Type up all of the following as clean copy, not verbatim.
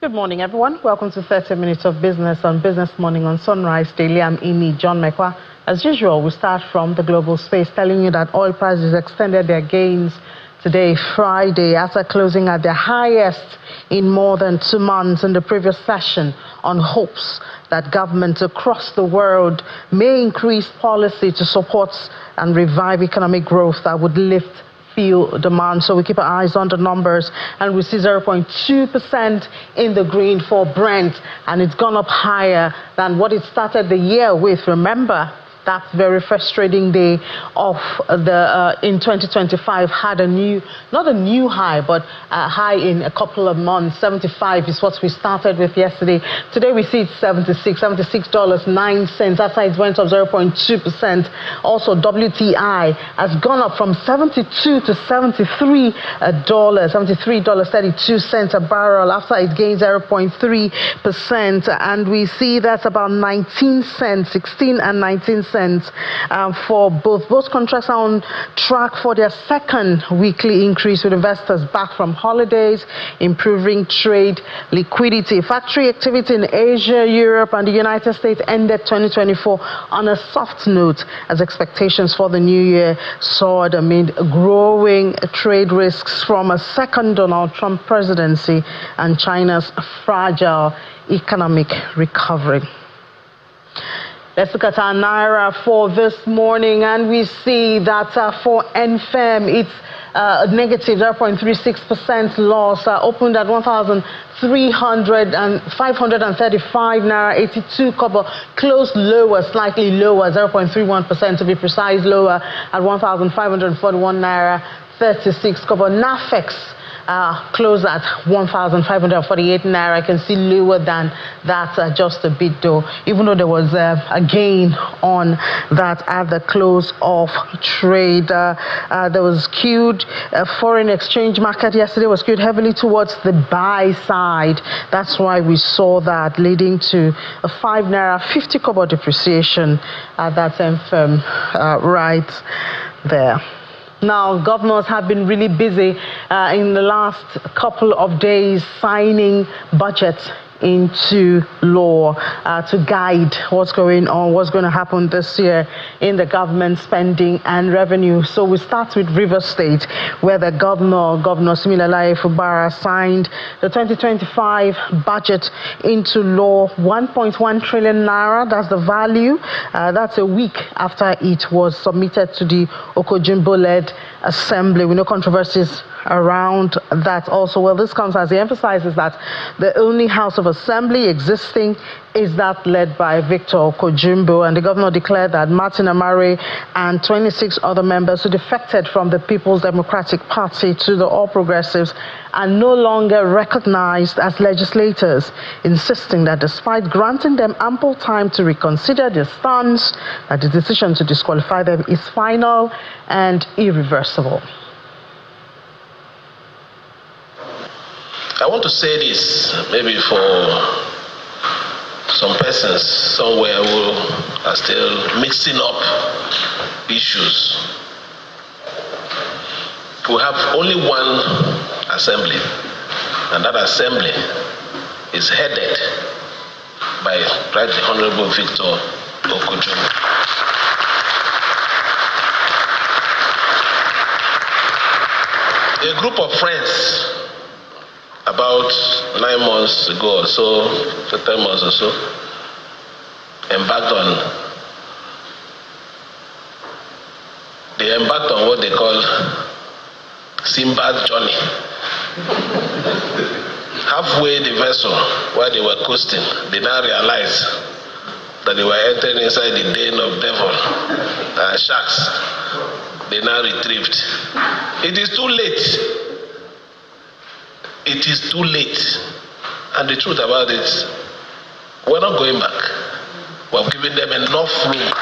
Good morning, everyone. Welcome to 30 Minutes of Business on Business Morning on Sunrise Daily. I'm Ini John Mekwa. As usual, we start from the global space, telling you that oil prices extended their gains today, Friday, after closing at their highest in more than 2 months in the previous session, on hopes that governments across the world may increase policy to support and revive economic growth that would lift fuel demand. So we keep our eyes on the numbers, and we see 0.2% in the green for Brent, and it's gone up higher than what it started the year with. Remember, that very first trading day of in 2025 had not a new high, but a high in a couple of months. 75 is what we started with yesterday. Today we see it's $76.09 after it went up 0.2%. Also, WTI has gone up from $72 to $73.32 a barrel after it gained 0.3%, and we see that's about 19 cents, 16 and 19 cents. For both contracts are on track for their second weekly increase, with investors back from holidays, improving trade liquidity. Factory activity in Asia, Europe, and the United States ended 2024 on a soft note, as expectations for the new year soared amid growing trade risks from a second Donald Trump presidency and China's fragile economic recovery. Let's look at our Naira for this morning, and we see that for NFM, it's a negative 0.36% loss, opened at 1,535 Naira, 82 kobo, closed lower, slightly lower, 0.31% to be precise, lower at 1,541 Naira, 36 kobo. NAFEX closed at 1,548 Naira. I can see lower than that just a bit though, even though there was a gain on that at the close of trade. There was skewed foreign exchange market yesterday was skewed heavily towards the buy side. That's why we saw that, leading to a 5 Naira 50 kobo depreciation at that firm right there. Now, governors have been really busy in the last couple of days signing budgets into law to guide what's going on, what's going to happen this year in the government spending and revenue. So we start with Rivers State, where the Governor Similaye Fubara, signed the 2025 budget into law. 1.1 trillion naira, that's the value. That's a week after it was submitted to the Okojimbo-led assembly, with no controversies around that also. Well, this comes as he emphasizes that the only House of Assembly existing is that led by Victor Okojimbo, and the governor declared that Martin Amare and 26 other members who defected from the People's Democratic Party to the All Progressives are no longer recognized as legislators, insisting that despite granting them ample time to reconsider their stance, that the decision to disqualify them is final and irreversible. I want to say this, maybe for some persons somewhere who are still mixing up issues. We have only one assembly, and that assembly is headed by Right Honorable Victor Okojimbo. A group of friends, about 9 months ago or so, 10 months or so, embarked on what they call Simba's journey. Halfway the vessel, while they were coasting, they now realized that they were entering inside the den of devil and sharks. They now retrieved. It is too late. It is too late. And the truth about it, we're not going back. We've given them enough room.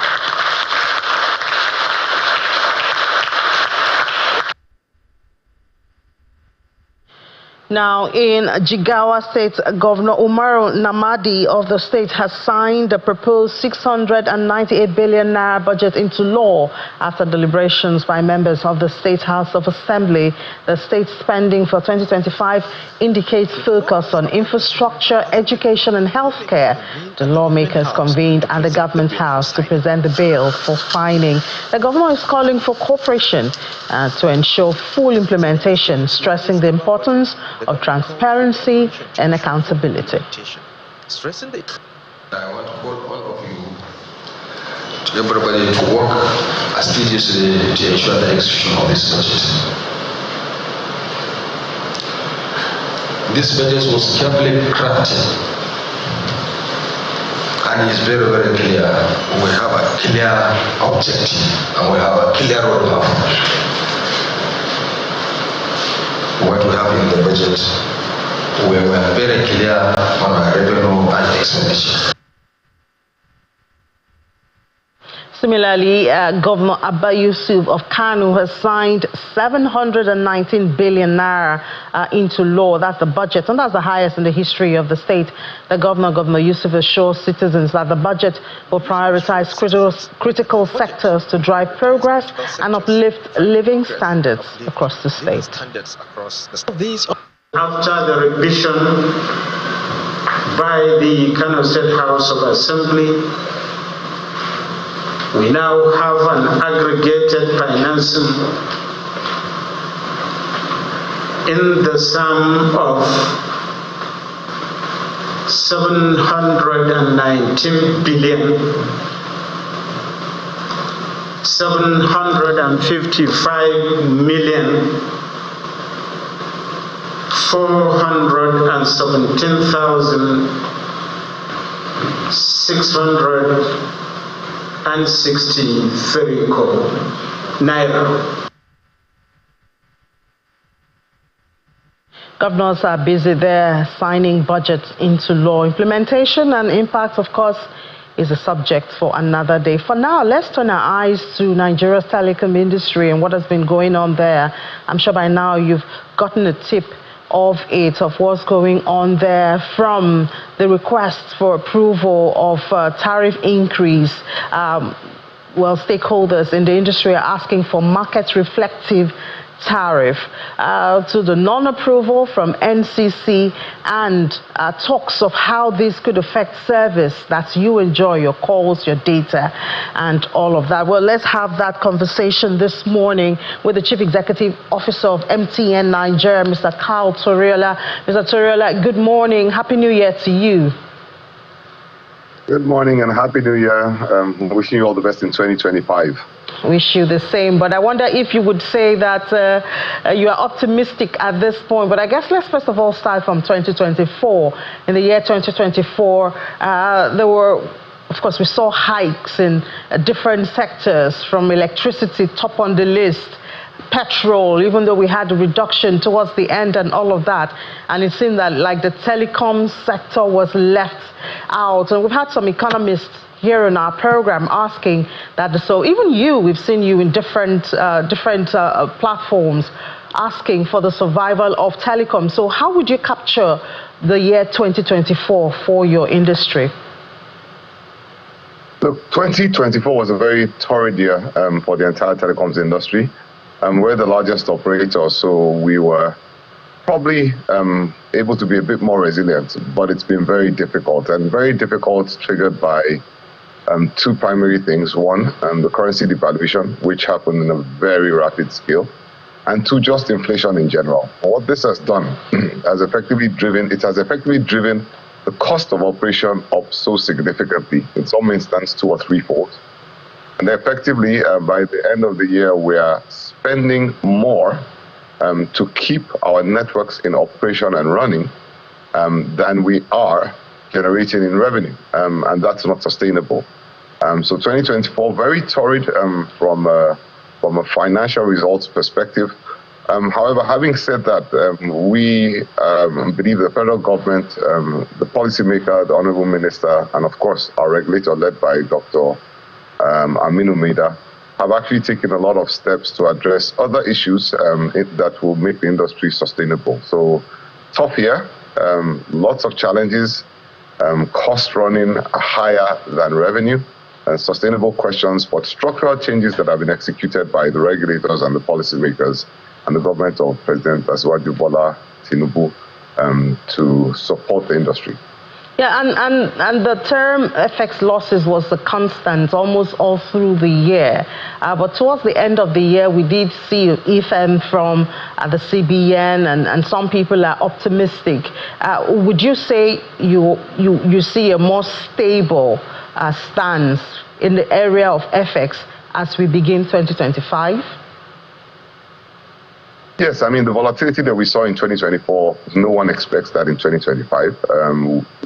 Now, in Jigawa State, Governor Umaru Namadi of the state has signed a proposed 698 billion naira budget into law after deliberations by members of the State House of Assembly. The state spending for 2025 indicates focus on infrastructure, education and healthcare. The lawmakers convened at the Government House to present the bill for signing. The governor is calling for cooperation to ensure full implementation, stressing the importance of transparency and accountability. Stressing it. I want to call all of you, to everybody, to work assiduously to ensure the execution of this budget. This budget was carefully crafted and is very, very clear. We have a clear objective and we have a clear roadmap. What we have in the budget, we were very clear on our revenue and expenditure. Similarly, Governor Abba Yusuf of Kano has signed 719 billion naira into law. That's the budget, and that's the highest in the history of the state. The Governor Yusuf assures citizens that the budget will prioritize critical sectors to drive progress and uplift living standards across the state. After the revision by the Kano State House of Assembly, we now have an aggregated financing in the sum of 719 billion 755 million 417,663 naira. Governors are busy there signing budgets into law. Implementation and impact, of course, is a subject for another day. For now, let's turn our eyes to Nigeria's telecom industry and what has been going on there. I'm sure by now you've gotten a tip of what's going on there, from the request for approval of tariff increase. Well, stakeholders in the industry are asking for market-reflective tariff, to the non-approval from NCC and talks of how this could affect service that you enjoy, your calls, your data, and all of that. Well, let's have that conversation this morning with the Chief Executive Officer of MTN Nigeria, Mr. Carl Toriola. Mr. Toriola, good morning. Happy New Year to you. Good morning and Happy New Year. Wishing you all the best in 2025. Wish you the same, but I wonder if you would say that you are optimistic at this point. But I guess let's first of all start from 2024. In the year 2024, there were, of course, we saw hikes in different sectors, from electricity top on the list, petrol, even though we had a reduction towards the end and all of that. And it seemed that like the telecoms sector was left out. And we've had some economists here in our program asking that, so even you, we've seen you in different platforms asking for the survival of telecom. So how would you capture the year 2024 for your industry? Look, 2024 was a very torrid year for the entire telecoms industry. We're the largest operator, so we were probably able to be a bit more resilient, but it's been very difficult, and very difficult triggered by two primary things. One, the currency devaluation, which happened in a very rapid scale, and two, just inflation in general. What this has done has effectively driven the cost of operation up so significantly, in some instances 2 or 3-fold. And effectively, by the end of the year, we are spending more to keep our networks in operation and running than we are generating in revenue, and that's not sustainable. So 2024, very torrid from a financial results perspective. However, having said that, we believe the federal government, the policymaker, the Honorable Minister, and of course our regulator led by Dr. Aminu Maida, have actually taken a lot of steps to address other issues that will make the industry sustainable. So tough year, lots of challenges, cost running higher than revenue, sustainable questions, but structural changes that have been executed by the regulators and the policymakers and the government of President Asiwaju Bola Tinubu to support the industry. Yeah, and the term FX losses was a constant almost all through the year. But towards the end of the year, we did see EFM from the CBN, and some people are optimistic. Would you say you see a more stable stance in the area of FX as we begin 2025? Yes, I mean, the volatility that we saw in 2024, no one expects that in 2025.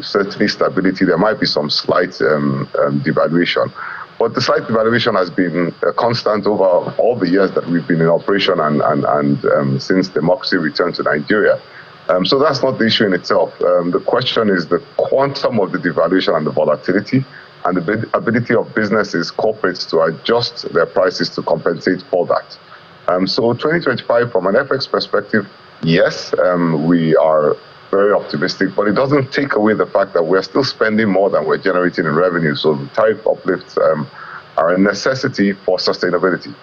Certainly stability, there might be some slight devaluation, but the slight devaluation has been a constant over all the years that we've been in operation and since democracy returned to Nigeria. So that's not the issue in itself. The question is the quantum of the devaluation and the volatility and the ability of businesses, corporates to adjust their prices to compensate for that. So 2025, from an FX perspective, yes, we are very optimistic, but it doesn't take away the fact that we're still spending more than we're generating in revenue. So the tariff uplifts are a necessity for sustainability.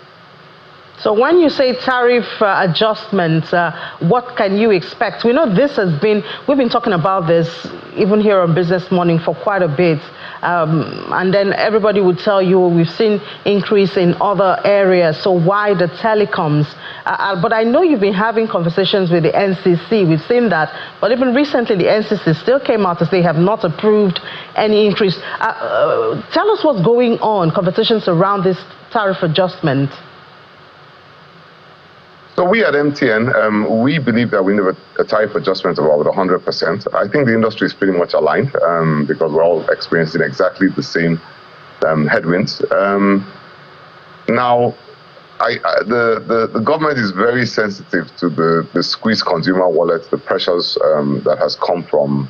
So when you say tariff adjustments, what can you expect? We know we've been talking about this even here on Business Morning for quite a bit. And then everybody would tell you we've seen increase in other areas, so why the telecoms? But I know you've been having conversations with the NCC. We've seen that, but even recently the NCC still came out to say they have not approved any increase. Tell us what's going on, conversations around this tariff adjustment. So we at MTN, we believe that we need a tariff adjustment of about 100%. I think the industry is pretty much aligned because we're all experiencing exactly the same headwinds. Now, the government is very sensitive to the squeezed consumer wallet, the pressures that has come from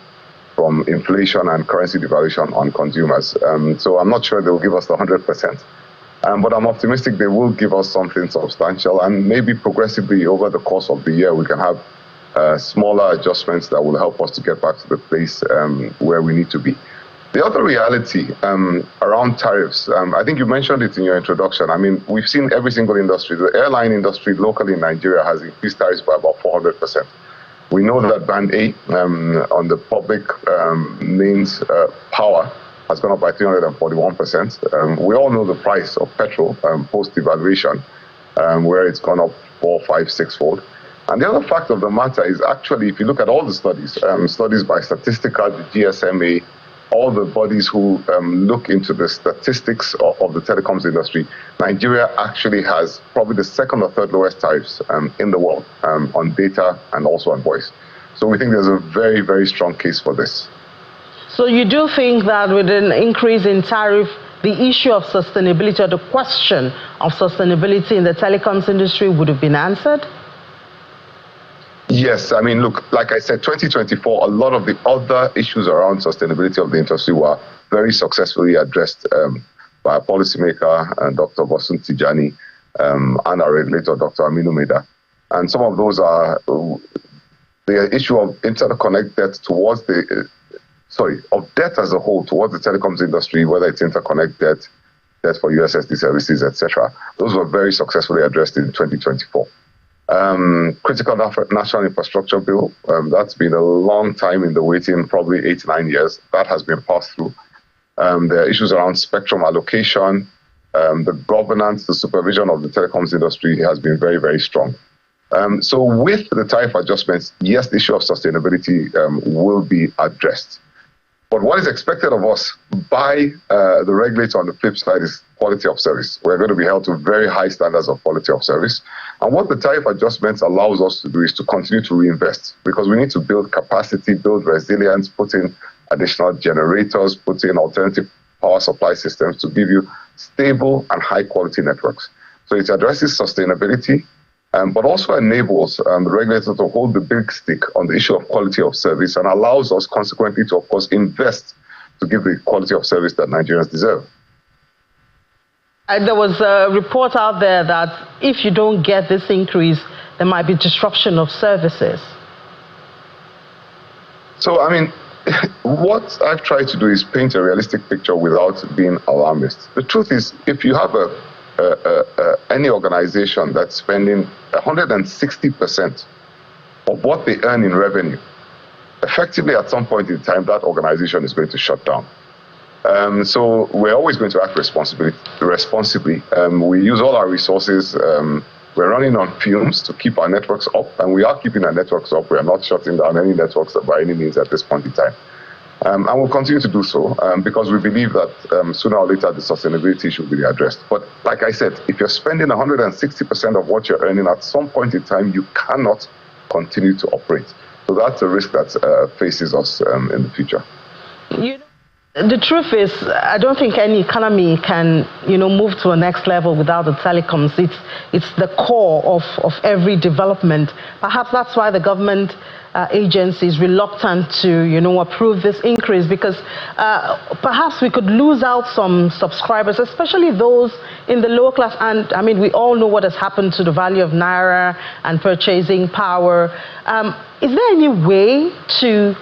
inflation and currency devaluation on consumers. So I'm not sure they'll give us the 100%. But I'm optimistic they will give us something substantial, and maybe progressively over the course of the year we can have smaller adjustments that will help us to get back to the place where we need to be. The other reality around tariffs, I think you mentioned it in your introduction. I mean, we've seen every single industry. The airline industry locally in Nigeria has increased tariffs by about 400%. We know that Band A on the public mains power has gone up by 341%. We all know the price of petrol post-devaluation, where it's gone up 4, 5, 6-fold. And the other fact of the matter is actually, if you look at all the studies, studies by Statistica, the GSMA, all the bodies who look into the statistics of the telecoms industry, Nigeria actually has probably the second or third lowest tariffs in the world on data and also on voice. So we think there's a very, very strong case for this. So you do think that with an increase in tariff, the issue of sustainability or the question of sustainability in the telecoms industry would have been answered? Yes, I mean, look, like I said, 2024, a lot of the other issues around sustainability of the industry were very successfully addressed by a policymaker, Dr. Bosun Tijani, and our regulator, Dr. Aminu Meda. And some of those are the issue of interconnect debt towards of debt as a whole towards the telecoms industry, whether it's interconnect debt, debt for USSD services, etc. Those were very successfully addressed in 2024. Critical National Infrastructure Bill, that's been a long time in the waiting, probably 8 to 9 years. That has been passed through. There are issues around spectrum allocation. The governance, the supervision of the telecoms industry has been very, very strong. So with the tariff adjustments, yes, the issue of sustainability will be addressed. But what is expected of us by the regulator on the flip side is quality of service. We're going to be held to very high standards of quality of service. And what the tariff adjustments allows us to do is to continue to reinvest, because we need to build capacity, build resilience, put in additional generators, put in alternative power supply systems to give you stable and high quality networks. So it addresses sustainability, but also enables the regulator to hold the big stick on the issue of quality of service and allows us consequently to, of course, invest to give the quality of service that Nigerians deserve. There was a report out there that if you don't get this increase, there might be disruption of services. So, I mean, what I've tried to do is paint a realistic picture without being alarmist. The truth is, if you have any organization that's spending 160% of what they earn in revenue, effectively at some point in time, that organization is going to shut down. So we're always going to act responsibly. We use all our resources. We're running on fumes to keep our networks up, and we are keeping our networks up. We are not shutting down any networks by any means at this point in time. And we'll continue to do so because we believe that sooner or later the sustainability issue will be addressed. But like I said, if you're spending 160% of what you're earning, at some point in time, you cannot continue to operate. So that's a risk that faces us in the future. The truth is, I don't think any economy can, move to a next level without the telecoms. It's the core of every development. Perhaps that's why the government agency is reluctant to, approve this increase, because perhaps we could lose out some subscribers, especially those in the lower class. And I mean, we all know what has happened to the value of Naira and purchasing power. Is there any way to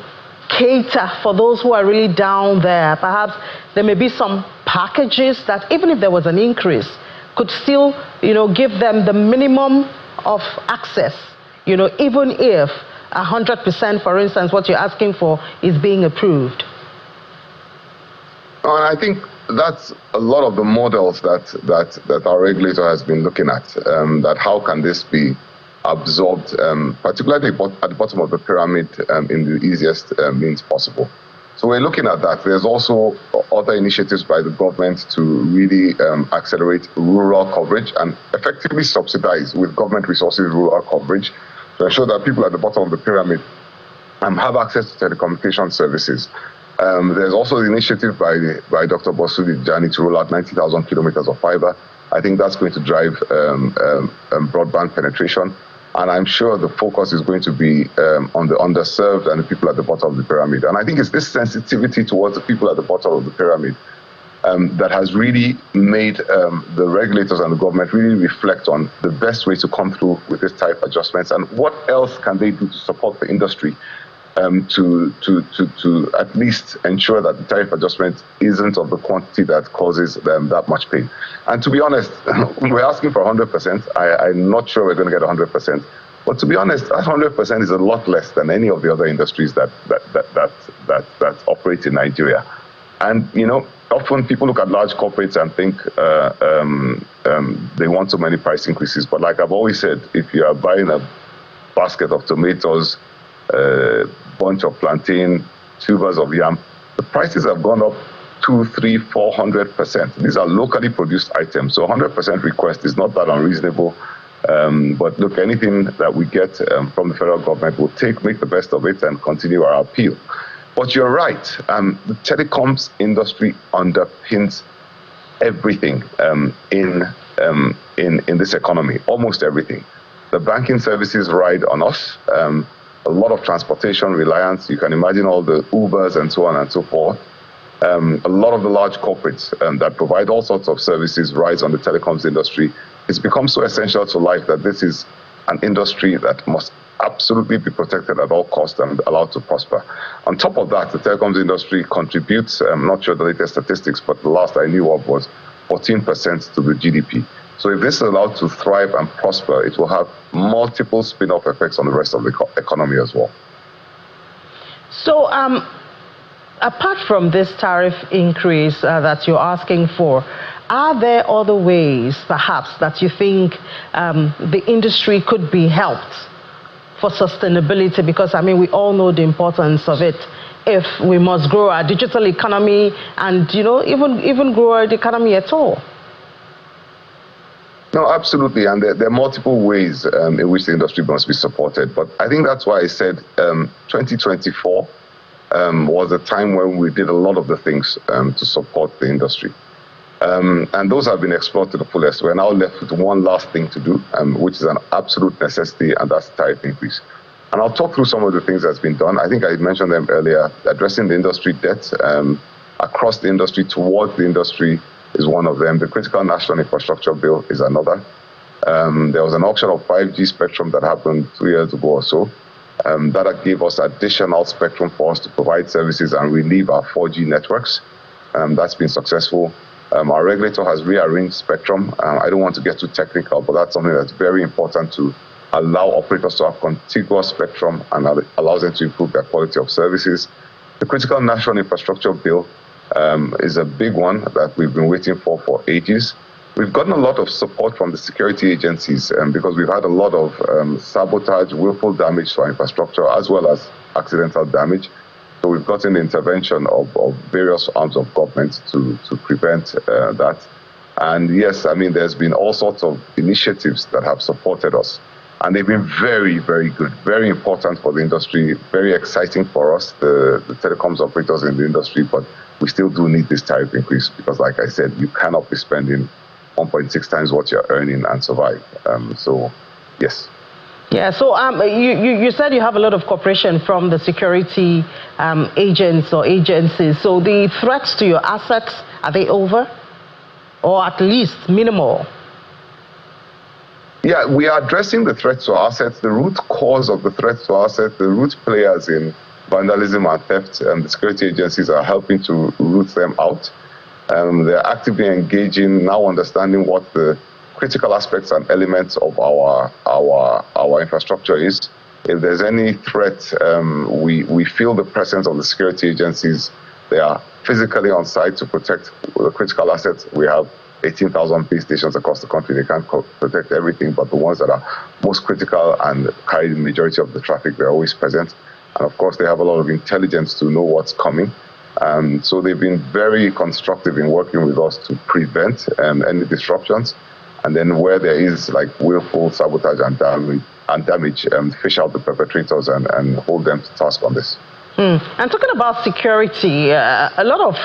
cater for those who are really down there? Perhaps there may be some packages that, even if there was an increase, could still, give them the minimum of access, even if 100%, for instance, what you're asking for is being approved. And I think that's a lot of the models that our regulator has been looking at, that how can this be absorbed, particularly at the bottom of the pyramid, in the easiest means possible. So we're looking at that. There's also other initiatives by the government to really accelerate rural coverage and effectively subsidize with government resources rural coverage to ensure that people at the bottom of the pyramid have access to telecommunication services. There's also the initiative by Dr. Bosudi Jani to roll out 90,000 kilometers of fiber. I think that's going to drive broadband penetration. And I'm sure the focus is going to be on the underserved and the people at the bottom of the pyramid. And I think it's this sensitivity towards the people at the bottom of the pyramid that has really made the regulators and the government really reflect on the best way to come through with this type of adjustments and what else can they do to support the industry to at least ensure that the tariff adjustment isn't of the quantity that causes them that much pain. And to be honest, we're asking for 100%. I'm not sure we're going to get 100%. But to be honest, that 100% is a lot less than any of the other industries that operate in Nigeria. And, often people look at large corporates and think they want so many price increases. But like I've always said, if you are buying a basket of tomatoes, a bunch of plantain, tubers of yam, the prices have gone up 200%, 300%, 400%. These are locally produced items. So 100% request is not that unreasonable. But look, anything that we get from the federal government, we'll make the best of it and continue our appeal. But you're right. The telecoms industry underpins everything in this economy, almost everything. The banking services ride on us. A lot of transportation reliance. You can imagine all the Ubers and so on and so forth. A lot of the large corporates that provide all sorts of services rise on the telecoms industry. It's become so essential to life that this is an industry that must absolutely be protected at all costs and allowed to prosper. On top of that, the telecoms industry contributes, I'm not sure the latest statistics, but the last I knew of was 14% to the GDP. So if this is allowed to thrive and prosper, it will have multiple spin-off effects on the rest of the economy as well. So apart from this tariff increase that you're asking for, are there other ways, perhaps, that you think the industry could be helped for sustainability? Because, I mean, we all know the importance of it. If we must grow our digital economy and, even grow our economy at all. No, absolutely. And there are multiple ways in which the industry must be supported. But I think that's why I said 2024 was a time when we did a lot of the things to support the industry. And those have been explored to the fullest. We're now left with one last thing to do, which is an absolute necessity, and that's tariff increase. And I'll talk through some of the things that's been done. I think I mentioned them earlier. Addressing the industry debt across the industry, towards the industry, is one of them. The Critical National Infrastructure Bill is another. There was an auction of 5G spectrum that happened 2 years ago or so. That gave us additional spectrum for us to provide services and relieve our 4G networks. That's been successful. Our regulator has rearranged spectrum. I don't want to get too technical, but that's something that's very important to allow operators to have contiguous spectrum and allows them to improve their quality of services. The Critical National Infrastructure Bill is a big one that we've been waiting for ages. We've gotten a lot of support from the security agencies because we've had a lot of sabotage, willful damage to our infrastructure, as well as accidental damage. So we've gotten the intervention of various arms of government to prevent that. And yes, I mean, there's been all sorts of initiatives that have supported us. And they've been very, very good, very important for the industry, very exciting for us, the telecoms operators in the industry. But we still do need this tariff increase because, like I said, you cannot be spending 1.6 times what you're earning and survive. So, yes. Yeah, so you said you have a lot of cooperation from the security agents or agencies. So the threats to your assets, are they over? Or at least minimal? Yeah, we are addressing the threats to our assets, the root cause of the threats to our assets, the root players in vandalism and theft, and the security agencies are helping to root them out. They're actively engaging, now understanding what the critical aspects and elements of our infrastructure is. If there's any threat, we feel the presence of the security agencies. They are physically on site to protect the critical assets. We have 18,000 base stations across the country. They can't protect everything, but the ones that are most critical and carry the majority of the traffic, they're always present. And of course, they have a lot of intelligence to know what's coming. So they've been very constructive in working with us to prevent any disruptions. And then where there is like willful sabotage and damage, fish out the perpetrators and hold them to task on this. And talking about security, a lot of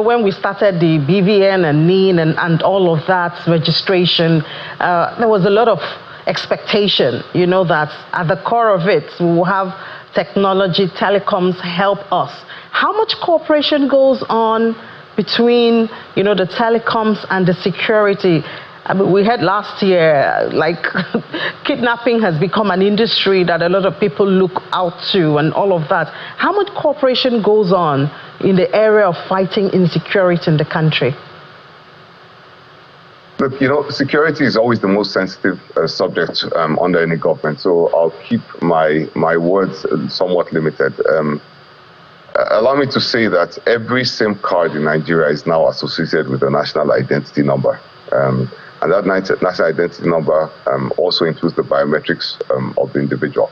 when we started the BVN and NIN and all of that registration, there was a lot of expectation, that at the core of it, we will have technology, telecoms help us. How much cooperation goes on between, the telecoms and the security? I mean, we heard last year, like, kidnapping has become an industry that a lot of people look out to and all of that. How much cooperation goes on in the area of fighting insecurity in the country? Look, security is always the most sensitive subject under any government, so I'll keep my words somewhat limited. Allow me to say that every SIM card in Nigeria is now associated with a national identity number. And that national identity number also includes the biometrics of the individual.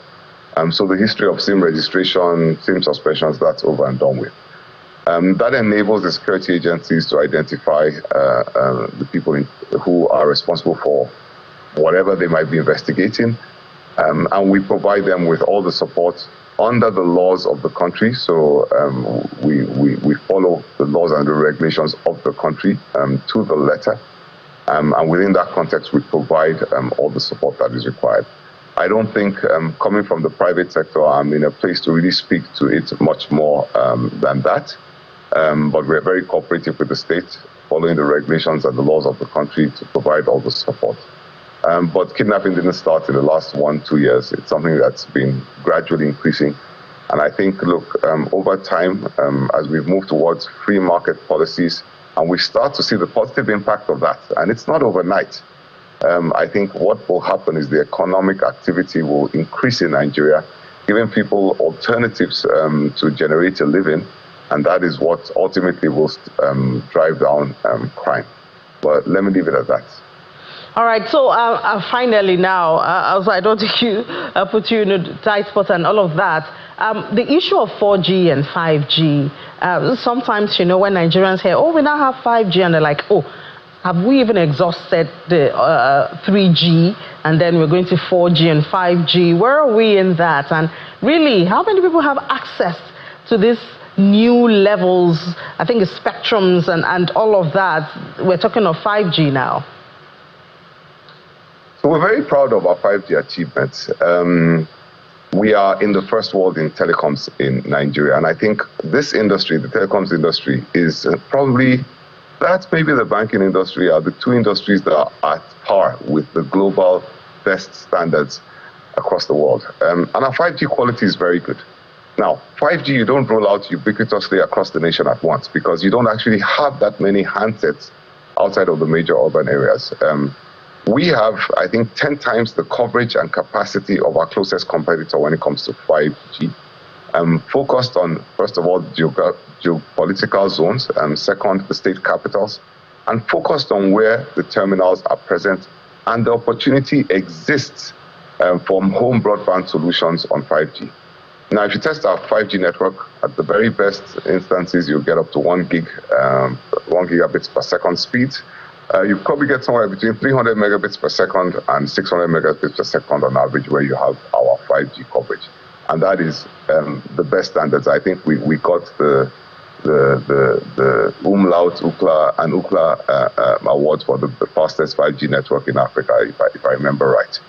So the history of SIM registration, SIM suspensions, that's over and done with. That enables the security agencies to identify the people who are responsible for whatever they might be investigating. And we provide them with all the support under the laws of the country. So we follow the laws and the regulations of the country to the letter. And within that context, we provide all the support that is required. I don't think, coming from the private sector, I'm in a place to really speak to it much more than that. But we're very cooperative with the state, following the regulations and the laws of the country to provide all the support. But kidnapping didn't start in the last 1-2 years. It's something that's been gradually increasing. And I think, look, over time, as we've moved towards free market policies, and we start to see the positive impact of that, and it's not overnight. I think what will happen is the economic activity will increase in Nigeria, giving people alternatives to generate a living, and that is what ultimately will drive down crime. But let me leave it at that. All right, so finally now, also I don't think you put you in a tight spot and all of that. The issue of 4G and 5G, sometimes, when Nigerians hear, oh, we now have 5G, and they're like, oh, have we even exhausted the 3G, and then we're going to 4G and 5G? Where are we in that? And really, how many people have access to these new levels, I think it's spectrums and all of that? We're talking of 5G now. So we're very proud of our 5G achievements. We are in the first world in telecoms in Nigeria. And I think this industry, the telecoms industry, is probably, that's maybe the banking industry, are the two industries that are at par with the global best standards. across the world. And our 5G quality is very good. Now, 5G, you don't roll out ubiquitously across the nation at once because you don't actually have that many handsets outside of the major urban areas. We have, I think, 10 times the coverage and capacity of our closest competitor when it comes to 5G. Focused on, first of all, geopolitical zones, second, the state capitals, and focused on where the terminals are present. And the opportunity exists from home broadband solutions on 5G. Now, if you test our 5G network, at the very best instances, you'll get up to 1 gigabits per second speed. You probably get somewhere between 300 megabits per second and 600 megabits per second on average where you have our 5G coverage. And that is the best standards. I think we got the Umlaut, UCLA, and UCLA awards for the fastest 5G network in Africa, if I remember right.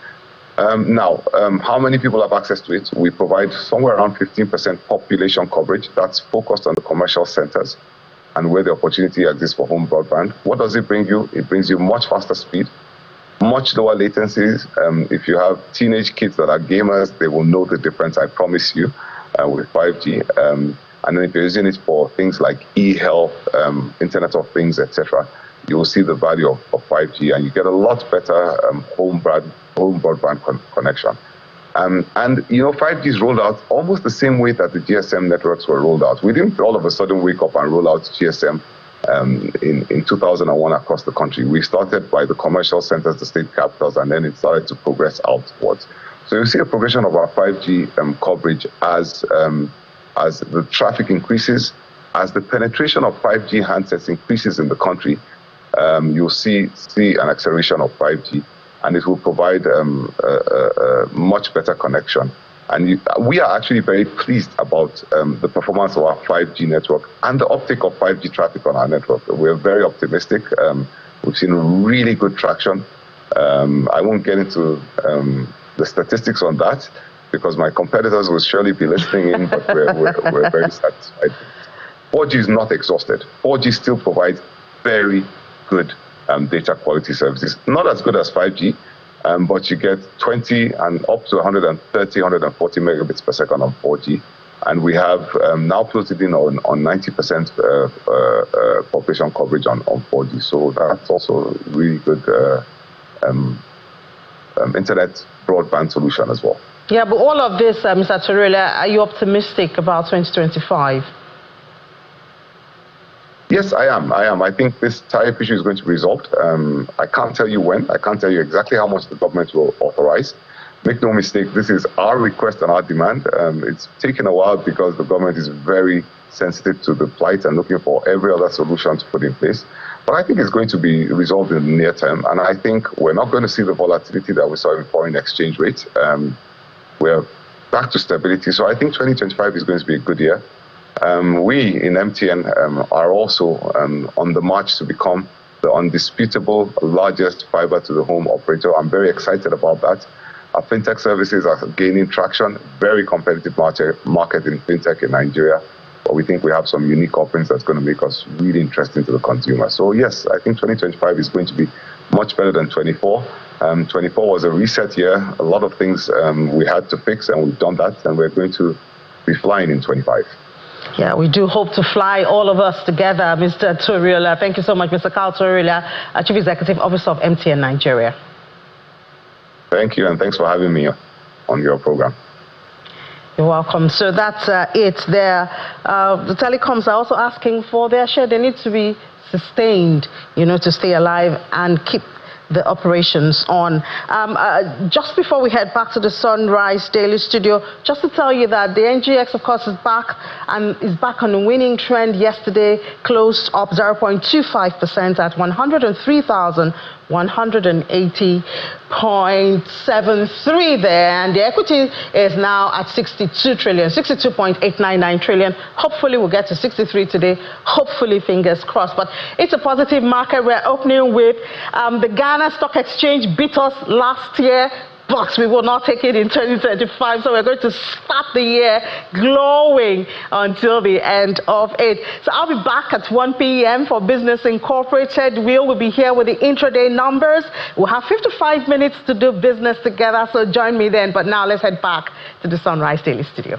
Now, how many people have access to it? We provide somewhere around 15% population coverage. That's focused on the commercial centers and where the opportunity exists for home broadband. What does it bring you? It brings you much faster speed, much lower latencies. If you have teenage kids that are gamers, they will know the difference, I promise you, with 5G. And then if you're using it for things like e-health, Internet of Things, etc., you will see the value of 5G, and you get a lot better home broadband connection. And, you know, 5G is rolled out almost the same way that the GSM networks were rolled out. We didn't all of a sudden wake up and roll out GSM in 2001 across the country. We started by the commercial centers, the state capitals, and then it started to progress outwards. So you see a progression of our 5G coverage as the traffic increases, as the penetration of 5G handsets increases in the country. You'll see an acceleration of 5G, and it will provide a much better connection. And we are actually very pleased about the performance of our 5G network and the uptake of 5G traffic on our network. We're very optimistic. We've seen really good traction. I won't get into the statistics on that because my competitors will surely be listening in, but we're very satisfied. 4G is not exhausted. 4G still provides very good data quality services. Not as good as 5G, but you get 20 and up to 130, 140 megabits per second on 4G. And we have now plotted in on 90% population coverage on 4G. So that's also really good internet broadband solution as well. Yeah, but all of this, Mr. Toriola, are you optimistic about 2025? Yes, I am. I think this tariff issue is going to be resolved. I can't tell you when. I can't tell you exactly how much the government will authorize. Make no mistake, this is our request and our demand. It's taken a while because the government is very sensitive to the plight and looking for every other solution to put in place. But I think it's going to be resolved in the near term. And I think we're not going to see the volatility that we saw in foreign exchange rates. We're back to stability. So I think 2025 is going to be a good year. We in MTN are also on the march to become the undisputable largest fiber to the home operator. I'm very excited about that. Our fintech services are gaining traction, very competitive market in fintech in Nigeria. But we think we have some unique offerings that's going to make us really interesting to the consumer. So yes, I think 2025 is going to be much better than 24. 24 was a reset year. A lot of things we had to fix, and we've done that, and we're going to be flying in 25. Yeah, we do hope to fly, all of us together, Mr. Toriola. Thank you so much, Mr. Carl Toriola, Chief Executive Officer of MTN Nigeria. Thank you, and thanks for having me on your program. You're welcome. So that's it there. The telecoms are also asking for their share. They need to be sustained, you know, to stay alive and keep the operations on. Just before we head back to the Sunrise Daily Studio, just to tell you that the NGX, of course, is back and is back on a winning trend. Yesterday closed up 0.25% at 103,180.73 there, and the equity is now at 62.899 trillion. Hopefully we'll get to 63 today. Hopefully, fingers crossed. But it's a positive market. We're opening with the Ghana Stock Exchange beat us last year but we will not take it in 2025. So we're going to start the year glowing until the end of it. So I'll be back at 1 p.m. for Business Incorporated. Will be here with the intraday numbers. We'll have 55 minutes to do business together, so join me then. But now let's head back to the Sunrise Daily Studio.